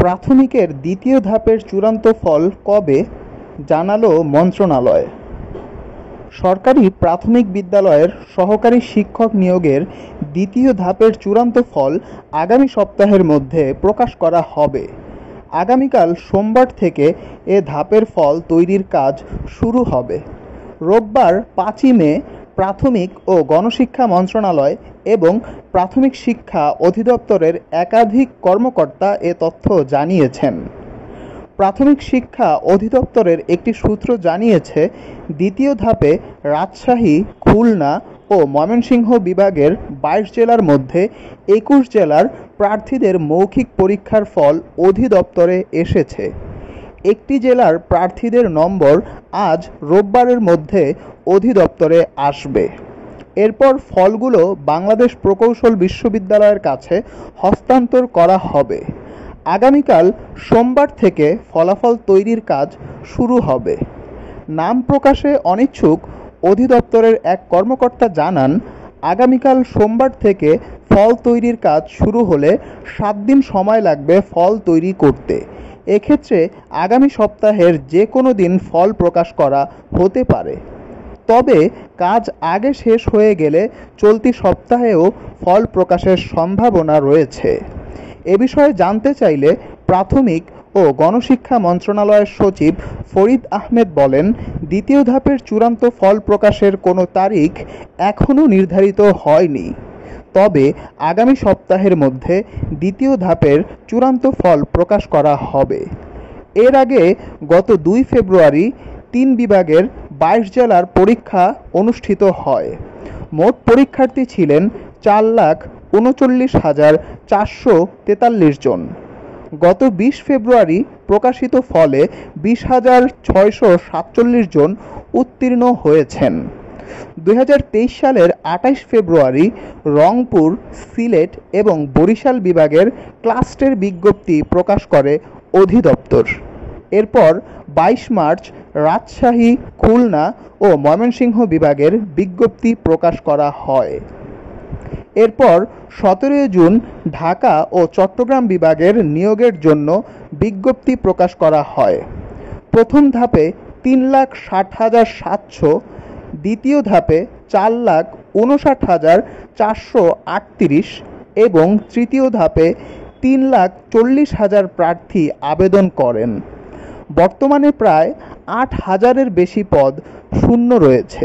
প্রাথমিকের দ্বিতীয় ধাপের চূড়ান্ত ফল কবে জানালো মন্ত্রণালয়। সরকারি প্রাথমিক বিদ্যালয়ের সহকারী শিক্ষক নিয়োগের দ্বিতীয় ধাপের চূড়ান্ত ফল আগামী সপ্তাহের মধ্যে প্রকাশ করা হবে। আগামীকাল সোমবার থেকে এ ধাপের ফল তৈরির কাজ শুরু হবে। রোববার 5ই মে প্রাথমিক ও গণশিক্ষা মন্ত্রণালয় এবং প্রাথমিক শিক্ষা অধিদপ্তরের একাধিক কর্মকর্তা এ তথ্য জানিয়েছেন। প্রাথমিক শিক্ষা অধিদপ্তরের একটি সূত্র জানিয়েছে, দ্বিতীয় ধাপে রাজশাহী, খুলনা ও ময়মনসিংহ বিভাগের 22 জেলার মধ্যে 21 জেলার প্রার্থীদের মৌখিক পরীক্ষার ফল অধিদপ্তরে এসেছে। একটি জেলার প্রার্থীদের নম্বর আজ রোববারের মধ্যে অধিদপ্তরে আসবে। এরপর ফলগুলো বাংলাদেশ প্রকৌশল বিশ্ববিদ্যালয়ের কাছে হস্তান্তর করা হবে। আগামীকাল সোমবার থেকে ফলাফল তৈরির কাজ শুরু হবে। নাম প্রকাশে অনিচ্ছুক অধিদপ্তরের এক কর্মকর্তা জানান, আগামীকাল সোমবার থেকে ফল তৈরির কাজ শুরু হলে 7 দিন সময় লাগবে ফল তৈরি করতে। এক্ষেত্রে আগামী সপ্তাহের যে কোনো দিন ফল প্রকাশ করা হতে পারে। তবে কাজ আগে শেষ হয়ে গেলে চলতি সপ্তাহেও ফল প্রকাশের সম্ভাবনা রয়েছে। এ বিষয়ে জানতে চাইলে প্রাথমিক ও গণশিক্ষা মন্ত্রণালয়ের সচিব ফরিদ আহমেদ বলেন, দ্বিতীয় ধাপের চূড়ান্ত ফল প্রকাশের কোনো তারিখ এখনও নির্ধারিত হয়নি। তবে আগামী সপ্তাহের মধ্যে দ্বিতীয় ধাপের চূড়ান্ত ফল প্রকাশ করা হবে। এর আগে গত 2 ফেব্রুয়ারি 3 বিভাগের 22 জেলার পরীক্ষা অনুষ্ঠিত হয়। মোট পরীক্ষার্থী ছিলেন 4,39,443 জন। গত 20 ফেব্রুয়ারি প্রকাশিত ফলে 20,647 জন উত্তীর্ণ হয়েছেন। 2023 সালের 28 ফেব্রুয়ারি রংপুর, সিলেট এবং বরিশাল বিভাগের ক্লাস্টের বিজ্ঞপ্তি প্রকাশ করে অধিদপ্তর। এরপর 22 মার্চ রাজশাহী, খুলনা ও ময়মনসিংহ বিভাগের বিজ্ঞপ্তি প্রকাশ করা হয়। এরপর 17 জুন ঢাকা ও চট্টগ্রাম বিভাগের নিয়োগের জন্য বিজ্ঞপ্তি প্রকাশ করা হয়। প্রথম ধাপে 3,60,700, দ্বিতীয় ধাপে 4,59,438 এবং তৃতীয় ধাপে 3,40,000 প্রার্থী আবেদন করেন। বর্তমানে প্রায় 8,000-এর বেশি পদ শূন্য রয়েছে।